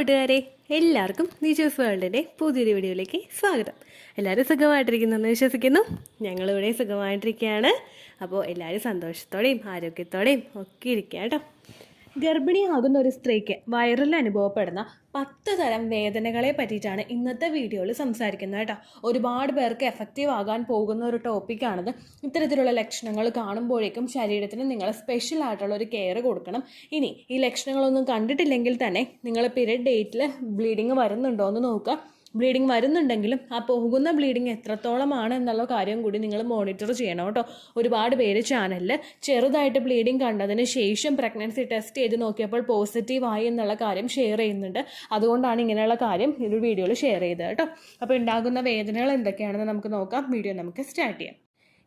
കൂട്ടുകാരെ, എല്ലാവർക്കും നിജോസ് വേൾഡിൻ്റെ പുതിയൊരു വീഡിയോയിലേക്ക് സ്വാഗതം. എല്ലാവരും സുഖമായിട്ടിരിക്കുന്നെന്ന് വിശ്വസിക്കുന്നു. ഞങ്ങളിവിടെ സുഖമായിട്ടിരിക്കുകയാണ്. അപ്പോൾ എല്ലാവരും സന്തോഷത്തോടെയും ആരോഗ്യത്തോടെയും ഒക്കെ ഇരിക്കുക കേട്ടോ. ഗർഭിണിയാകുന്ന ഒരു സ്ത്രീക്ക് വയറിൽ അനുഭവപ്പെടുന്ന 10 തരം വേദനകളെ പറ്റിയിട്ടാണ് ഇന്നത്തെ വീഡിയോയിൽ സംസാരിക്കുന്നത് കേട്ടോ. ഒരുപാട് പേർക്ക് എഫക്റ്റീവ് ആകാൻ പോകുന്ന ഒരു ടോപ്പിക്കാണിത്. ഇത്തരത്തിലുള്ള ലക്ഷണങ്ങൾ കാണുമ്പോഴേക്കും ശരീരത്തിന് നിങ്ങൾ സ്പെഷ്യൽ ആയിട്ടുള്ള ഒരു കെയർ കൊടുക്കണം. ഇനി ഈ ലക്ഷണങ്ങളൊന്നും കണ്ടിട്ടില്ലെങ്കിൽ തന്നെ നിങ്ങൾ പീരിയഡ് ഡേറ്റിൽ ബ്ലീഡിങ് വരുന്നുണ്ടോ എന്ന് നോക്കുക. ബ്ലീഡിങ് വരുന്നുണ്ടെങ്കിലും ആ പോകുന്ന ബ്ലീഡിങ് എത്രത്തോളമാണ് എന്നുള്ള കാര്യം കൂടി നിങ്ങൾ മോണിറ്റർ ചെയ്യണം കേട്ടോ. ഒരുപാട് പേര് ചാനലിൽ ചെറുതായിട്ട് ബ്ലീഡിങ് കണ്ടതിന് ശേഷം പ്രഗ്നൻസി ടെസ്റ്റ് ചെയ്ത് നോക്കിയപ്പോൾ പോസിറ്റീവായി എന്നുള്ള കാര്യം ഷെയർ ചെയ്യുന്നുണ്ട്. അതുകൊണ്ടാണ് ഇങ്ങനെയുള്ള കാര്യം ഈ വീഡിയോയിൽ ഷെയർ ചെയ്തത് കേട്ടോ. അപ്പോൾ ഉണ്ടാകുന്ന വേദനകൾ എന്തൊക്കെയാണെന്ന് നമുക്ക് നോക്കാം. വീഡിയോ നമുക്ക് സ്റ്റാർട്ട് ചെയ്യാം.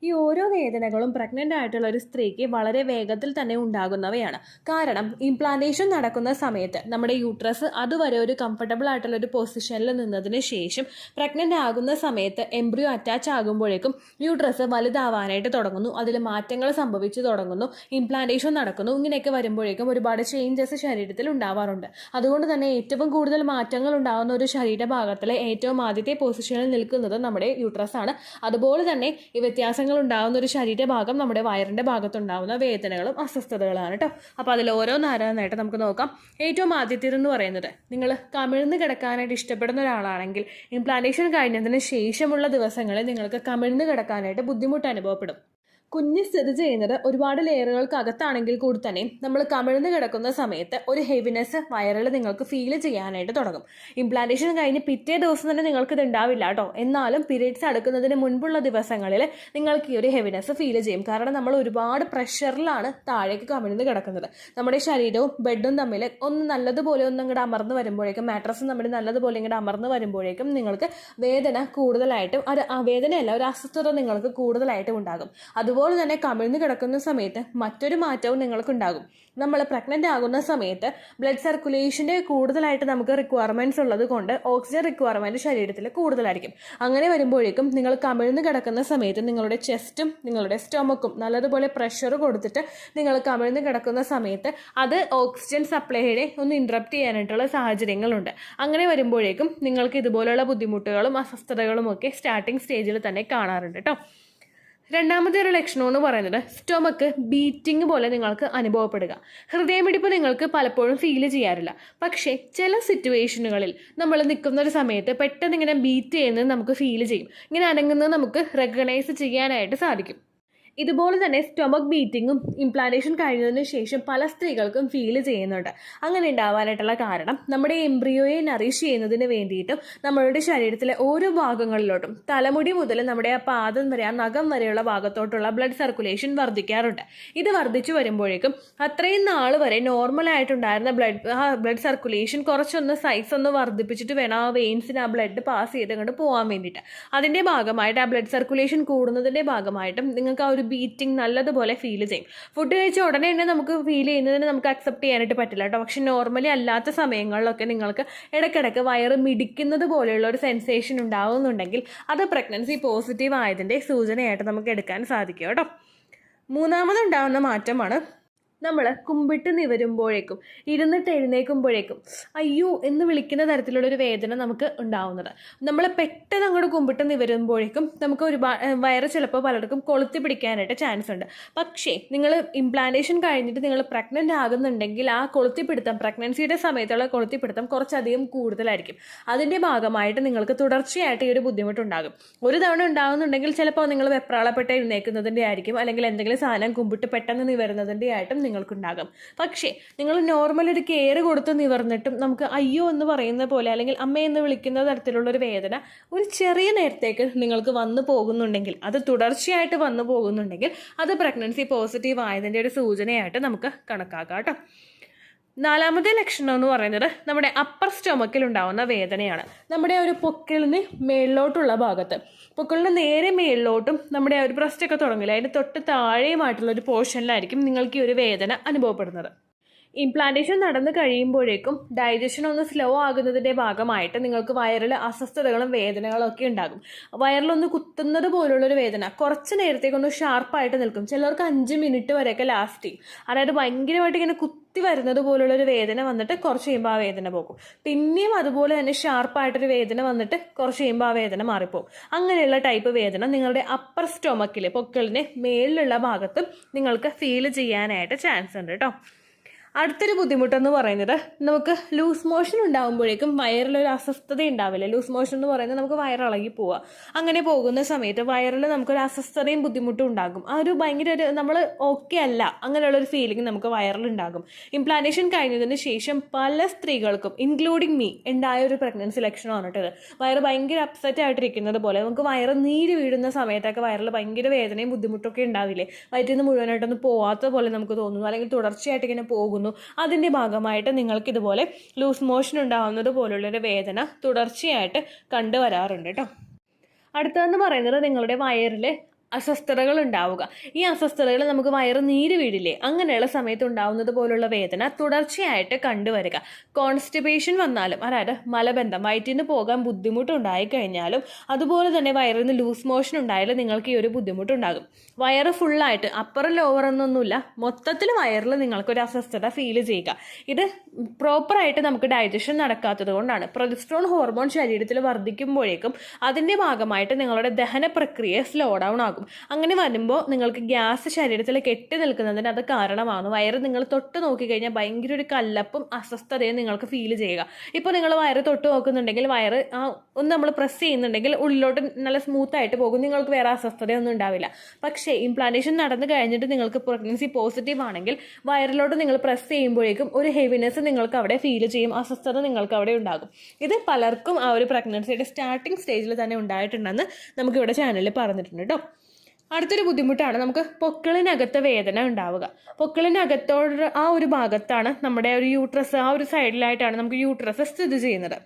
ഈ ഓരോ വേദനകളും പ്രഗ്നൻ്റ് ആയിട്ടുള്ള ഒരു സ്ത്രീക്ക് വളരെ വേഗത്തിൽ തന്നെ ഉണ്ടാകുന്നവയാണ്. കാരണം ഇംപ്ലാന്റേഷൻ നടക്കുന്ന സമയത്ത് നമ്മുടെ യൂട്രസ് അതുവരെ ഒരു കംഫർട്ടബിൾ ആയിട്ടുള്ള ഒരു പൊസിഷനിൽ നിന്നതിന് ശേഷം പ്രഗ്നൻ്റ് ആകുന്ന സമയത്ത് എംബ്രിയോ അറ്റാച്ച് ആകുമ്പോഴേക്കും യൂട്രസ് വലുതാവാനായിട്ട് തുടങ്ങുന്നു. അതിൽ മാറ്റങ്ങൾ സംഭവിച്ചു തുടങ്ങുന്നു, ഇംപ്ലാന്റേഷൻ നടക്കുന്നു. ഇങ്ങനെയൊക്കെ വരുമ്പോഴേക്കും ഒരുപാട് ചേഞ്ചസ് ശരീരത്തിൽ ഉണ്ടാവാറുണ്ട്. അതുകൊണ്ട് തന്നെ ഏറ്റവും കൂടുതൽ മാറ്റങ്ങൾ ഉണ്ടാകുന്ന ഒരു ശരീരഭാഗത്തിലെ ഏറ്റവും ആദ്യത്തെ പൊസിഷനിൽ നിൽക്കുന്നത് നമ്മുടെ യൂട്രസ് ആണ്. അതുപോലെ തന്നെ ഈ വ്യത്യാസങ്ങൾ ഉണ്ടാകുന്ന ഒരു ശരീരഭാഗം നമ്മുടെ വയറിൻ്റെ ഭാഗത്തുണ്ടാകുന്ന വേദനകളും അസ്വസ്ഥതകളാണ് കേട്ടോ. അപ്പോൾ അതിൽ ഓരോന്നായിട്ട് നമുക്ക് നോക്കാം. ഏറ്റവും ആദ്യത്തേതെന്ന് പറയുന്നത്, നിങ്ങൾ കമിഴ്ന്ന് കിടക്കാനായിട്ട് ഇഷ്ടപ്പെടുന്ന ഒരാളാണെങ്കിൽ ഇംപ്ലാന്റേഷൻ കഴിഞ്ഞതിന് ശേഷമുള്ള ദിവസങ്ങളിൽ നിങ്ങൾക്ക് കമിഴ്ന്ന് കിടക്കാനായിട്ട് ബുദ്ധിമുട്ട് അനുഭവപ്പെടും. കുഞ്ഞ് സ്ഥിതി ചെയ്യുന്നത് ഒരുപാട് ലെയറുകൾക്ക് അകത്താണെങ്കിൽ കൂടി തന്നെ നമ്മൾ കമിഴ്ന്ന് കിടക്കുന്ന സമയത്ത് ഒരു ഹെവിനെസ് വയറിൽ നിങ്ങൾക്ക് ഫീൽ ചെയ്യാനായിട്ട് തുടങ്ങും. ഇംപ്ലാന്റേഷൻ കഴിഞ്ഞ് പിറ്റേ ദിവസം തന്നെ നിങ്ങൾക്ക് ഇത് ഉണ്ടാവില്ല കേട്ടോ. എന്നാലും പീരിയഡ്സ് അടുക്കുന്നതിന് മുൻപുള്ള ദിവസങ്ങളിൽ നിങ്ങൾക്ക് ഈ ഒരു ഹെവിനെസ് ഫീൽ ചെയ്യും. കാരണം നമ്മൾ ഒരുപാട് പ്രഷറിലാണ് താഴേക്ക് കമിഴ്ന്ന് കിടക്കുന്നത്. നമ്മുടെ ശരീരവും ബെഡും തമ്മിൽ ഒന്ന് നല്ലതുപോലെ ഇങ്ങോട്ട് അമർന്ന് വരുമ്പോഴേക്കും, മാട്രസും തമ്മിൽ നല്ലതുപോലെ ഇങ്ങോട്ട് അമർന്ന് വരുമ്പോഴേക്കും നിങ്ങൾക്ക് വേദന കൂടുതലായിട്ടും വേദനയല്ല, ഒരു അസ്വസ്ഥത നിങ്ങൾക്ക് കൂടുതലായിട്ടും ഉണ്ടാകും. അതുപോലെ തന്നെ കമിഴ്ന്ന് കിടക്കുന്ന സമയത്ത് മറ്റൊരു മാറ്റവും നിങ്ങൾക്കുണ്ടാകും. നമ്മൾ പ്രഗ്നൻ്റ് ആകുന്ന സമയത്ത് ബ്ലഡ് സർക്കുലേഷൻ്റെ കൂടുതലായിട്ട് നമുക്ക് റിക്വയർമെൻറ്റ്സ് ഉള്ളത് കൊണ്ട് ഓക്സിജൻ റിക്വയർമെൻറ്റ് ശരീരത്തിൽ കൂടുതലായിരിക്കും. അങ്ങനെ വരുമ്പോഴേക്കും നിങ്ങൾ കമിഴ്ന്ന് കിടക്കുന്ന സമയത്ത് നിങ്ങളുടെ ചെസ്റ്റും നിങ്ങളുടെ സ്റ്റൊമക്കും നല്ലതുപോലെ പ്രഷർ കൊടുത്തിട്ട് നിങ്ങൾ കമിഴ്ന്ന് കിടക്കുന്ന സമയത്ത് അത് ഓക്സിജൻ സപ്ലൈയെ ഒന്ന് ഇൻട്രപ്റ്റ് ചെയ്യാനായിട്ടുള്ള സാഹചര്യങ്ങളുണ്ട്. അങ്ങനെ വരുമ്പോഴേക്കും നിങ്ങൾക്ക് ഇതുപോലുള്ള ബുദ്ധിമുട്ടുകളും അസ്വസ്ഥതകളും ഒക്കെ സ്റ്റാർട്ടിങ് സ്റ്റേജിൽ തന്നെ കാണാറുണ്ട് കേട്ടോ. രണ്ടാമത്തെ ഒരു ലക്ഷണം എന്ന് പറയുന്നത് സ്റ്റൊമക്ക് ബീറ്റിംഗ് പോലെ നിങ്ങൾക്ക് അനുഭവപ്പെടുക. ഹൃദയമിടിപ്പ് നിങ്ങൾക്ക് പലപ്പോഴും ഫീൽ ചെയ്യാറില്ല. പക്ഷേ ചില സിറ്റുവേഷനുകളിൽ നമ്മൾ നിൽക്കുന്ന ഒരു സമയത്ത് പെട്ടെന്ന് ഇങ്ങനെ ബീറ്റ് ചെയ്യുന്നത് നമുക്ക് ഫീൽ ചെയ്യും. ഇങ്ങനെ അനങ്ങുന്നത് നമുക്ക് റെക്കഗ്നൈസ് ചെയ്യാനായിട്ട് സാധിക്കും. ഇതുപോലെ തന്നെ സ്റ്റൊമക് ബീറ്റിങ്ങും ഇംപ്ലാന്റേഷൻ കഴിഞ്ഞതിന് ശേഷം പല സ്ത്രീകൾക്കും ഫീൽ ചെയ്യുന്നുണ്ട്. അങ്ങനെ ഉണ്ടാവാനായിട്ടുള്ള കാരണം നമ്മുടെ എംബ്രിയോയെ നറിഷ് ചെയ്യുന്നതിന് വേണ്ടിയിട്ടും നമ്മളുടെ ശരീരത്തിലെ ഓരോ ഭാഗങ്ങളിലോട്ടും തലമുടി മുതൽ നമ്മുടെ ആ പാദം വരെ, ആ നഖം വരെയുള്ള ഭാഗത്തോട്ടുള്ള ബ്ലഡ് സർക്കുലേഷൻ വർദ്ധിക്കാറുണ്ട്. ഇത് വർദ്ധിച്ചു വരുമ്പോഴേക്കും അത്രയും നാൾ വരെ നോർമലായിട്ടുണ്ടായിരുന്ന ബ്ലഡ് സർക്കുലേഷൻ കുറച്ചൊന്ന് സൈസ് ഒന്ന് വർദ്ധിപ്പിച്ചിട്ട് വേണം ആ വെയിൻസിന് ആ ബ്ലഡ് പാസ് ചെയ്ത് അങ്ങോട്ട് പോകാൻ വേണ്ടിയിട്ട്. അതിൻ്റെ ഭാഗമായിട്ട് ആ ബ്ലഡ് സർക്കുലേഷൻ കൂടുന്നതിൻ്റെ ഭാഗമായിട്ടും നിങ്ങൾക്ക് ആ ഒരു ബീറ്റിംഗ് നല്ലതുപോലെ ഫീൽ ചെയ്യും. ഫുഡ് കഴിച്ച ഉടനെ തന്നെ നമുക്ക് ഫീൽ ചെയ്യുന്നതിന് നമുക്ക് അക്സെപ്റ്റ് ചെയ്യാനായിട്ട് പറ്റില്ല കേട്ടോ. പക്ഷെ നോർമലി അല്ലാത്ത സമയങ്ങളിലൊക്കെ നിങ്ങൾക്ക് ഇടയ്ക്കിടയ്ക്ക് വയറ് മിടിക്കുന്നത് പോലെയുള്ള ഒരു സെൻസേഷൻ ഉണ്ടാകുന്നുണ്ടെങ്കിൽ അത് പ്രഗ്നൻസി പോസിറ്റീവ് ആയതിൻ്റെ സൂചനയായിട്ട് നമുക്ക് എടുക്കാൻ സാധിക്കും കേട്ടോ. മൂന്നാമതുണ്ടാകുന്ന മാറ്റമാണ് നമ്മൾ കുമ്പിട്ട് നിവരുമ്പോഴേക്കും, ഇരുന്നിട്ട് എഴുന്നേൽക്കുമ്പോഴേക്കും അയ്യോ എന്ന് വിളിക്കുന്ന തരത്തിലുള്ളൊരു വേദന നമുക്ക് ഉണ്ടാവുന്നത്. നമ്മൾ പെട്ടെന്ന് അങ്ങോട്ട് കുമ്പിട്ട് നിവരുമ്പോഴേക്കും നമുക്ക് വയറ് ചിലപ്പോൾ പലർക്കും കൊളുത്തി പിടിക്കാനായിട്ട് ചാൻസ് ഉണ്ട്. പക്ഷേ നിങ്ങൾ ഇംപ്ലാന്റേഷൻ കഴിഞ്ഞിട്ട് നിങ്ങൾ പ്രഗ്നൻ്റ് ആകുന്നുണ്ടെങ്കിൽ ആ കൊളുത്തിപ്പിടുത്തം, പ്രഗ്നൻസിയുടെ സമയത്തുള്ള കൊളുത്തിപ്പിടുത്തം കുറച്ചധികം കൂടുതലായിരിക്കും. അതിൻ്റെ ഭാഗമായിട്ട് നിങ്ങൾക്ക് തുടർച്ചയായിട്ട് ഈ ഒരു ബുദ്ധിമുട്ടുണ്ടാകും. ഒരു തവണ ഉണ്ടാകുന്നുണ്ടെങ്കിൽ ചിലപ്പോൾ നിങ്ങൾ വെപ്രാളപ്പെട്ട് എഴുന്നേൽക്കുന്നതിൻ്റെ ആയിരിക്കും, അല്ലെങ്കിൽ എന്തെങ്കിലും സാധനം കുമ്പിട്ട് പെട്ടെന്ന് നിവരുന്നതിൻ്റെ ആയിട്ടും നിങ്ങൾക്കുണ്ടാകും. പക്ഷേ നിങ്ങൾ നോർമൽ ഒരു കെയർ കൊടുത്ത് നിവർന്നിട്ടും നമുക്ക് അയ്യോ എന്ന് പറയുന്ന പോലെ, അല്ലെങ്കിൽ അമ്മ എന്ന് വിളിക്കുന്ന തരത്തിലുള്ളൊരു വേദന ഒരു ചെറിയ നേരത്തേക്ക് നിങ്ങൾക്ക് വന്നു പോകുന്നുണ്ടെങ്കിൽ, അത് തുടർച്ചയായിട്ട് വന്നു പോകുന്നുണ്ടെങ്കിൽ അത് പ്രഗ്നൻസി പോസിറ്റീവ് ആയതിൻ്റെ ഒരു സൂചനയായിട്ട് നമുക്ക് കണക്കാക്കാം കേട്ടോ. നാലാമത്തെ ലക്ഷണം എന്ന് പറയുന്നത് നമ്മുടെ അപ്പർ സ്റ്റൊമക്കിൽ ഉണ്ടാകുന്ന വേദനയാണ്. നമ്മുടെ ഒരു പൊക്കിളിന് മേളിലോട്ടുള്ള ഭാഗത്ത്, പൊക്കിളിന് നേരെ മേളിലോട്ടും നമ്മുടെ ഒരു ബ്രസ്റ്റൊക്കെ തുടങ്ങില്ല, അതിൻ്റെ തൊട്ട് താഴെയുമായിട്ടുള്ള ഒരു പോർഷനിലായിരിക്കും നിങ്ങൾക്ക് ഈ ഒരു വേദന അനുഭവപ്പെടുന്നത്. ഇംപ്ലാന്റേഷൻ നടന്നു കഴിയുമ്പോഴേക്കും ഡൈജഷൻ ഒന്ന് സ്ലോ ആകുന്നതിൻ്റെ ഭാഗമായിട്ട് നിങ്ങൾക്ക് വയറിൽ അസ്വസ്ഥതകളും വേദനകളും ഒക്കെ ഉണ്ടാകും. വയറിലൊന്ന് കുത്തുന്നത് പോലുള്ളൊരു വേദന കുറച്ച് നേരത്തേക്കൊന്ന് ഷാർപ്പായിട്ട് നിൽക്കും. ചിലർക്ക് 5 മിനിറ്റ് വരെയൊക്കെ ലാസ്റ്റ് ചെയ്യും. അതായത് ഭയങ്കരമായിട്ട് ഇങ്ങനെ കുത്തി വരുന്നത് പോലുള്ളൊരു വേദന വന്നിട്ട് കുറച്ച് കഴിയുമ്പോൾ ആ വേദന പോകും. പിന്നെയും അതുപോലെ തന്നെ ഷാർപ്പായിട്ടൊരു വേദന വന്നിട്ട് കുറച്ച് കഴിയുമ്പോൾ ആ വേദന മാറിപ്പോകും. അങ്ങനെയുള്ള ടൈപ്പ് വേദന നിങ്ങളുടെ അപ്പർ സ്റ്റൊമക്കിൽ പൊക്കിളിന് മേലിലുള്ള ഭാഗത്തും നിങ്ങൾക്ക് ഫീൽ ചെയ്യാനായിട്ട് ചാൻസ് ഉണ്ട് കേട്ടോ. അടുത്തൊരു ബുദ്ധിമുട്ടെന്ന് പറയുന്നത് നമുക്ക് ലൂസ് മോഷൻ ഉണ്ടാകുമ്പോഴേക്കും വയറിലൊരു അസ്വസ്ഥത ഉണ്ടാവില്ല. ലൂസ് മോഷൻ എന്ന് പറയുന്നത് നമുക്ക് വയറിളകി പോവുക. അങ്ങനെ പോകുന്ന സമയത്ത് വയറിൽ നമുക്കൊരു അസ്വസ്ഥതയും ബുദ്ധിമുട്ടും ഉണ്ടാകും. ആ ഒരു ഭയങ്കര ഒരു നമ്മൾ ഓക്കെ അല്ല അങ്ങനെയുള്ളൊരു ഫീലിംഗ് നമുക്ക് വയറിലുണ്ടാകും. ഇംപ്ലാന്റേഷൻ കഴിഞ്ഞതിന് ശേഷം പല സ്ത്രീകൾക്കും ഇൻക്ലൂഡിങ് മീ ഉണ്ടായ ഒരു പ്രഗ്നൻസി ലക്ഷണമാണ് കേട്ടത്. വയറ് ഭയങ്കര അപ്സെറ്റ് ആയിട്ടിരിക്കുന്നത് പോലെ നമുക്ക് വയറ് നീര് വീഴുന്ന സമയത്തൊക്കെ വയറിൽ ഭയങ്കര വേദനയും ബുദ്ധിമുട്ടൊക്കെ ഉണ്ടാവില്ലേ. വയറ്റിൽ നിന്ന് മുഴുവനായിട്ടൊന്ന് പോവാത്ത പോലെ നമുക്ക് തോന്നുന്നു, അല്ലെങ്കിൽ തുടർച്ചയായിട്ട് ഇങ്ങനെ പോകുന്നു. അതിൻ്റെ ഭാഗമായിട്ട് നിങ്ങൾക്ക് ഇതുപോലെ ലൂസ് മോഷൻ ഉണ്ടാകുന്നത് പോലുള്ളൊരു വേദന തുടർച്ചയായിട്ട് കണ്ടുവരാറുണ്ട് കേട്ടോ. അടുത്തതെന്ന് പറയുന്നത് നിങ്ങളുടെ വയറിൽ അസ്വസ്ഥതകൾ ഉണ്ടാവുക. ഈ അസ്വസ്ഥതകൾ നമുക്ക് വയറ് നീര് വീഴില്ലേ, അങ്ങനെയുള്ള സമയത്ത് ഉണ്ടാവുന്നത് പോലുള്ള വേദന തുടർച്ചയായിട്ട് കണ്ടുവരിക. കോൺസ്റ്റിപ്പേഷൻ വന്നാലും, അതായത് മലബന്ധം വയറ്റിൽ നിന്ന് പോകാൻ ബുദ്ധിമുട്ടുണ്ടായി കഴിഞ്ഞാലും, അതുപോലെ തന്നെ വയറിൽ നിന്ന് ലൂസ് മോഷൻ ഉണ്ടായാലും നിങ്ങൾക്ക് ഈ ഒരു ബുദ്ധിമുട്ടുണ്ടാകും. വയറ് ഫുള്ളായിട്ട് അപ്പറും ലോവർ എന്നൊന്നുമില്ല, മൊത്തത്തിൽ വയറിൽ നിങ്ങൾക്കൊരു അസ്വസ്ഥത ഫീൽ ചെയ്യുക. ഇത് പ്രോപ്പറായിട്ട് നമുക്ക് ഡൈജഷൻ നടക്കാത്തത് കൊണ്ടാണ്. പ്രൊജസ്ട്രോൺ ഹോർമോൺ ശരീരത്തിൽ വർദ്ധിക്കുമ്പോഴേക്കും അതിൻ്റെ ഭാഗമായിട്ട് നിങ്ങളുടെ ദഹന പ്രക്രിയ സ്ലോ ഡൗൺ ആകും. അങ്ങനെ വരുമ്പോൾ നിങ്ങൾക്ക് ഗ്യാസ് ശരീരത്തിൽ കെട്ടി നിൽക്കുന്നതിന് അത് കാരണമാണ്. വയറ് നിങ്ങൾ തൊട്ട് നോക്കിക്കഴിഞ്ഞാൽ ഭയങ്കര ഒരു കല്ലപ്പും അസ്വസ്ഥതയും നിങ്ങൾക്ക് ഫീൽ ചെയ്യുക. ഇപ്പോൾ നിങ്ങൾ വയറ് തൊട്ട് നോക്കുന്നുണ്ടെങ്കിൽ വയറ് ഒന്ന് നമ്മൾ പ്രസ് ചെയ്യുന്നുണ്ടെങ്കിൽ ഉള്ളിലോട്ട് നല്ല സ്മൂത്തായിട്ട് പോകും, നിങ്ങൾക്ക് വേറെ അസ്വസ്ഥതയൊന്നും ഉണ്ടാവില്ല. പക്ഷേ ഇംപ്ലാന്റേഷൻ നടന്നു കഴിഞ്ഞിട്ട് നിങ്ങൾക്ക് പ്രഗ്നൻസി പോസിറ്റീവ് ആണെങ്കിൽ വയറിലോട്ട് നിങ്ങൾ പ്രസ് ചെയ്യുമ്പോഴേക്കും ഒരു ഹെവിനെസ് നിങ്ങൾക്ക് അവിടെ ഫീൽ ചെയ്യും, അസ്വസ്ഥത നിങ്ങൾക്ക് അവിടെ ഉണ്ടാകും. ഇത് പലർക്കും ആ ഒരു പ്രഗ്നൻസിയുടെ സ്റ്റാർട്ടിങ് സ്റ്റേജിൽ തന്നെ ഉണ്ടായിട്ടുണ്ടെന്ന് നമുക്കിവിടെ ചാനലിൽ പറഞ്ഞിട്ടുണ്ട് കേട്ടോ. അടുത്തൊരു ബുദ്ധിമുട്ടാണ് നമുക്ക് പൊക്കിളിനകത്ത് വേദന ഉണ്ടാവുക. പൊക്കിളിനകത്തോട് ആ ഒരു ഭാഗത്താണ് നമ്മുടെ ഒരു യൂട്രസ്, ആ ഒരു സൈഡിലായിട്ടാണ് നമുക്ക് യൂട്രസ് സ്ഥിതി ചെയ്യുന്നത്.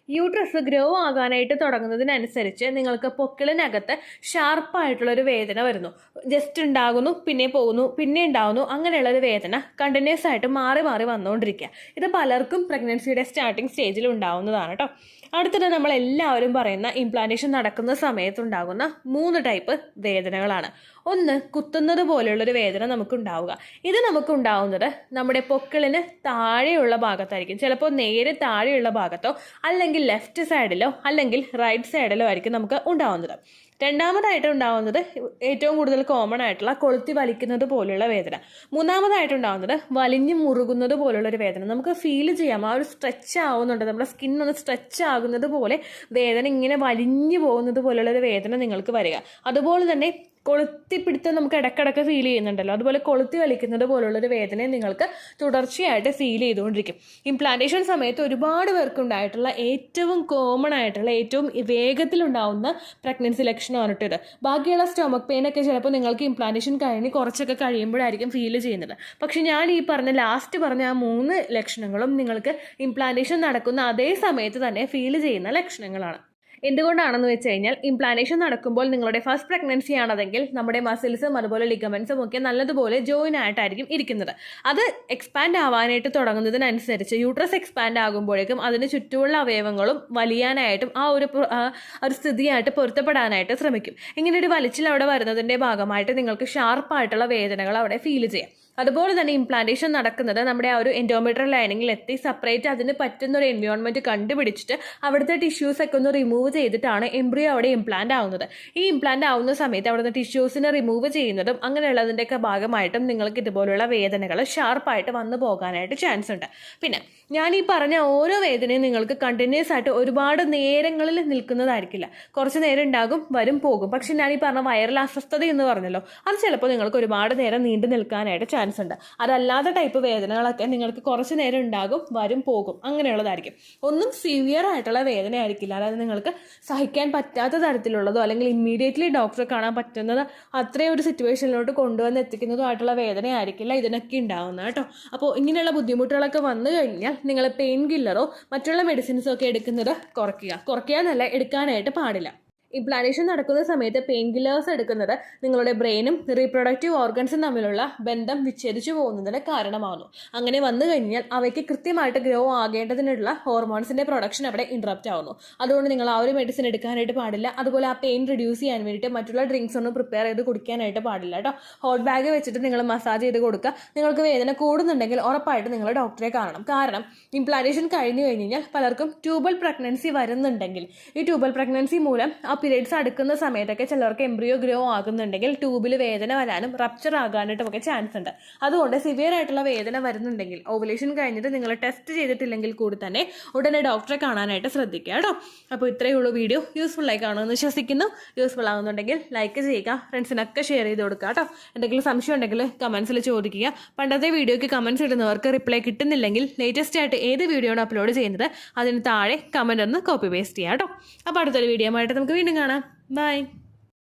യൂട്രസ് ഗ്രോ ആകാനായിട്ട് തുടങ്ങുന്നതിനനുസരിച്ച് നിങ്ങൾക്ക് പൊക്കിളിനകത്ത് ഷാർപ്പായിട്ടുള്ളൊരു വേദന വരുന്നു. ജസ്റ്റ് ഉണ്ടാകുന്നു, പിന്നെ പോകുന്നു, പിന്നെ ഉണ്ടാകുന്നു, അങ്ങനെയുള്ളൊരു വേദന കണ്ടിന്യൂസ് ആയിട്ട് മാറി മാറി വന്നുകൊണ്ടിരിക്കുക. ഇത് പലർക്കും പ്രഗ്നൻസിയുടെ സ്റ്റാർട്ടിങ് സ്റ്റേജിൽ ഉണ്ടാവുന്നതാണ് കേട്ടോ. അടുത്തത് നമ്മൾ എല്ലാവരും പറയുന്ന ഇംപ്ലാന്റേഷൻ നടക്കുന്ന സമയത്തുണ്ടാകുന്ന 3 ടൈപ്പ് വേദനകളാണ്. ഒന്ന്, കുത്തുന്നത് പോലെയുള്ളൊരു വേദന നമുക്കുണ്ടാവുക. ഇത് നമുക്കുണ്ടാവുന്നത് നമ്മുടെ പൊക്കിളിന് താഴെയുള്ള ഭാഗത്തായിരിക്കും. ചിലപ്പോൾ നേരെ താഴെയുള്ള ഭാഗത്തോ അല്ലെങ്കിൽ ലെഫ്റ്റ് സൈഡിലോ അല്ലെങ്കിൽ റൈറ്റ് സൈഡിലോ ആയിരിക്കും നമുക്ക് ഉണ്ടാവുന്നത്. രണ്ടാമതായിട്ട് ഉണ്ടാവുന്നത് ഏറ്റവും കൂടുതൽ കോമൺ ആയിട്ടുള്ള കൊളുത്തി വലിക്കുന്നത് പോലുള്ള വേദന. മൂന്നാമതായിട്ടുണ്ടാവുന്നത് വലിഞ്ഞു മുറുകുന്നത് പോലുള്ളൊരു വേദന. നമുക്ക് ഫീൽ ചെയ്യാം, ആ ഒരു സ്ട്രെച്ച് ആവുന്നുണ്ട്, നമ്മുടെ സ്കിന്നൊന്ന് സ്ട്രെച്ച് ആകുന്നത് പോലെ വേദന ഇങ്ങനെ വലിഞ്ഞു പോകുന്നത് പോലുള്ളൊരു വേദന നിങ്ങൾക്ക് വരിക. അതുപോലെ തന്നെ കൊളുത്തിപ്പിടുത്തം നമുക്ക് ഇടക്കിടക്ക് ഫീൽ ചെയ്യുന്നുണ്ടല്ലോ, അതുപോലെ കൊളുത്തി വലിക്കുന്നത് പോലുള്ളൊരു വേദനയെ നിങ്ങൾക്ക് തുടർച്ചയായിട്ട് ഫീൽ ചെയ്തുകൊണ്ടിരിക്കും. ഇംപ്ലാന്റേഷൻ സമയത്ത് ഒരുപാട് പേർക്കുണ്ടായിട്ടുള്ള ഏറ്റവും കോമൺ ആയിട്ടുള്ള ഏറ്റവും വേഗത്തിലുണ്ടാവുന്ന പ്രഗ്നൻസി ലക്ഷണമാണ് ഇത്. ബാക്കിയുള്ള സ്റ്റൊമക് പെയിനൊക്കെ ചിലപ്പോൾ നിങ്ങൾക്ക് ഇംപ്ലാന്റേഷൻ കഴിഞ്ഞ് കുറച്ചൊക്കെ കഴിയുമ്പോഴായിരിക്കും ഫീൽ ചെയ്യുന്നത്. പക്ഷെ ഞാൻ ഈ ലാസ്റ്റ് പറഞ്ഞ ആ 3 ലക്ഷണങ്ങളും നിങ്ങൾക്ക് ഇംപ്ലാന്റേഷൻ നടക്കുന്ന അതേ സമയത്ത് തന്നെ ഫീൽ ചെയ്യുന്ന ലക്ഷണങ്ങളാണ്. എന്തുകൊണ്ടാണെന്ന് വെച്ച് കഴിഞ്ഞാൽ ഇംപ്ലാന്റേഷൻ നടക്കുമ്പോൾ നിങ്ങളുടെ ഫസ്റ്റ് പ്രഗ്നൻസി ആണതെങ്കിൽ നമ്മുടെ മസിൽസും അതുപോലെ ലിഗമെന്റ്സും ഒക്കെ നല്ലതുപോലെ ജോയിൻ ആയിട്ടായിരിക്കും ഇരിക്കുന്നത്. അത് എക്സ്പാൻഡ് ആവാനായിട്ട് തുടങ്ങുന്നതിനനുസരിച്ച് യൂട്രസ് എക്സ്പാൻഡ് ആകുമ്പോഴേക്കും അതിന് ചുറ്റുമുള്ള അവയവങ്ങളും വലിയാനായിട്ടും ആ ഒരു സ്ഥിതിയായിട്ട് പൊരുത്തപ്പെടാനായിട്ട് ശ്രമിക്കും. ഇങ്ങനെ ഒരു വലിച്ചിൽ അവിടെ വരുന്നതിൻ്റെ ഭാഗമായിട്ട് നിങ്ങൾക്ക് ഷാർപ്പായിട്ടുള്ള വേദനകൾ അവിടെ ഫീൽ ചെയ്യാം. അതുപോലെ തന്നെ ഇംപ്ലാന്റേഷൻ നടക്കുന്നത് നമ്മുടെ ആ ഒരു എൻഡോമെട്രിയൽ ലൈനിങ്ങിൽ എത്തി സെപ്പറേറ്റ് അതിന് പറ്റുന്ന ഒരു എൻവയോൺമെൻറ്റ് കണ്ടുപിടിച്ചിട്ട് അവിടുത്തെ ടിഷ്യൂസൊക്കെ ഒന്ന് റിമൂവ് ചെയ്തിട്ടാണ് എംബ്രിയോ അവിടെ ഇംപ്ലാന്റ് ആവുന്നത്. ഈ ഇംപ്ലാന്റ് ആവുന്ന സമയത്ത് അവിടുത്തെ ടിഷ്യൂസിനെ റിമൂവ് ചെയ്യുന്നതും അങ്ങനെയുള്ളതിൻ്റെയൊക്കെ ഭാഗമായിട്ടും നിങ്ങൾക്ക് ഇതുപോലുള്ള വേദനകൾ ഷാർപ്പായിട്ട് വന്നു പോകാനായിട്ട് ചാൻസ് ഉണ്ട്. പിന്നെ ഞാൻ ഈ പറഞ്ഞ ഓരോ വേദനയും നിങ്ങൾക്ക് കണ്ടിന്യൂസ് ആയിട്ട് ഒരുപാട് നേരങ്ങളിൽ നിൽക്കുന്നതായിരിക്കില്ല. കുറച്ച് നേരം ഉണ്ടാകും, വരും, പോകും. പക്ഷെ ഞാൻ ഈ പറഞ്ഞ വയറിൽ അസ്വസ്ഥത എന്ന് പറഞ്ഞല്ലോ, അത് ചിലപ്പോൾ നിങ്ങൾക്ക് ഒരുപാട് നേരം നീണ്ടു നിൽക്കാനായിട്ട് ചാൻസ് ഉണ്ട്. അതല്ലാത്ത ടൈപ്പ് വേദനകളൊക്കെ നിങ്ങൾക്ക് കുറച്ച് നേരം ഉണ്ടാകും, വരും, പോകും, അങ്ങനെയുള്ളതായിരിക്കും. ഒന്നും സിവിയർ ആയിട്ടുള്ള വേദന ആയിരിക്കില്ല. അതായത് നിങ്ങൾക്ക് സഹിക്കാൻ പറ്റാത്ത തരത്തിലുള്ളതോ അല്ലെങ്കിൽ ഇമ്മീഡിയറ്റ്ലി ഡോക്ടറെ കാണാൻ പറ്റുന്നത് അത്രയും ഒരു സിറ്റുവേഷനിലോട്ട് കൊണ്ടുവന്ന് എത്തിക്കുന്നതോ ആയിട്ടുള്ള വേദന ആയിരിക്കില്ല ഇതിനൊക്കെ ഉണ്ടാവുന്നത് കേട്ടോ. അപ്പോൾ ഇങ്ങനെയുള്ള ബുദ്ധിമുട്ടുകളൊക്കെ വന്നു കഴിഞ്ഞാൽ നിങ്ങൾ പെയിൻ കില്ലറോ മറ്റുള്ള മെഡിസിൻസോ ഒക്കെ എടുക്കുന്നത് കുറയ്ക്കുക എന്നല്ല, എടുക്കാനായിട്ട് പാടില്ല. ഇംപ്ലാന്റേഷൻ നടക്കുന്ന സമയത്ത് പെയിൻ കില്ലേഴ്സ് എടുക്കുന്നത് നിങ്ങളുടെ ബ്രെയിനും റീപ്രൊഡക്റ്റീവ് ഓർഗൻസും തമ്മിലുള്ള ബന്ധം വിച്ഛേദിച്ചു പോകുന്നതിന് കാരണമാകുന്നു. അങ്ങനെ വന്നു കഴിഞ്ഞാൽ അവയ്ക്ക് കൃത്യമായിട്ട് ഗ്രോ ആകേണ്ടതിനുള്ള ഹോർമോൺസിന്റെ പ്രൊഡക്ഷൻ അവിടെ ഇൻട്രപ്റ്റ് ആവുന്നു. അതുകൊണ്ട് നിങ്ങൾ ആ ഒരു മെഡിസിൻ എടുക്കാനായിട്ട് പാടില്ല. അതുപോലെ ആ പെയിൻ റിഡ്യൂസ് ചെയ്യാൻ വേണ്ടിയിട്ട് മറ്റുള്ള ഡ്രിങ്ക്സ് ഒന്നും പ്രിപ്പയർ ചെയ്ത് കുടിക്കാനായിട്ട് പാടില്ല കേട്ടോ. ഹോട്ട് ബാഗ് വെച്ചിട്ട് നിങ്ങൾ മസാജ് ചെയ്ത് കൊടുക്കുക. നിങ്ങൾക്ക് വേദന കൂടുന്നുണ്ടെങ്കിൽ ഉറപ്പായിട്ട് നിങ്ങൾ ഡോക്ടറെ കാണണം. കാരണം ഇംപ്ലാന്റേഷൻ കഴിഞ്ഞു കഴിഞ്ഞാൽ പലർക്കും ട്യൂബൽ പ്രഗ്നൻസി വരുന്നുണ്ടെങ്കിൽ ഈ ട്യൂബൽ പ്രഗ്നൻസി മൂലം ആ പീരീഡ്സ് അടുക്കുന്ന സമയത്തൊക്കെ ചിലർക്ക് എംബ്രിയോ ഗ്രോ ആകുന്നുണ്ടെങ്കിൽ ട്യൂബിൽ വേദന വരാനും റപ്ചർ ആകാനായിട്ടും ഒക്കെ ചാൻസ് ഉണ്ട്. അതുകൊണ്ട് സിവിയർ ആയിട്ടുള്ള വേദന വരുന്നുണ്ടെങ്കിൽ ഓവുലേഷൻ കഴിഞ്ഞിട്ട് നിങ്ങൾ ടെസ്റ്റ് ചെയ്തിട്ടില്ലെങ്കിൽ കൂടി തന്നെ ഉടനെ ഡോക്ടറെ കാണാനായിട്ട് ശ്രദ്ധിക്കുക കേട്ടോ. അപ്പോൾ ഇത്രയേ ഉള്ളൂ വീഡിയോ. യൂസ്ഫുൾ ആയി കാണുമെന്ന് വിശ്വസിക്കുന്നു. യൂസ്ഫുൾ ആകുന്നുണ്ടെങ്കിൽ ലൈക്ക് ചെയ്യുക, ഫ്രണ്ട്സിനൊക്കെ ഷെയർ ചെയ്ത് കൊടുക്കുക കേട്ടോ. എന്തെങ്കിലും സംശയം ഉണ്ടെങ്കിൽ കമൻസിൽ ചോദിക്കുക. പണ്ടത്തെ വീഡിയോയ്ക്ക് കമൻസ് ഇടുന്നവർക്ക് റിപ്ലൈ കിട്ടുന്നില്ലെങ്കിൽ ലേറ്റസ്റ്റ് ആയിട്ട് ഏത് വീഡിയോ ആണ് അപ്ലോഡ് ചെയ്യുന്നത് അതിന് താഴെ കമൻ്റ് ഒന്ന് കോപ്പി പേസ്റ്റ് ചെയ്യാം കേട്ടോ. അപ്പോൾ അടുത്തൊരു വീഡിയോ ആയിട്ട് നമുക്ക് വീണ്ടും കാണാം. ബൈ.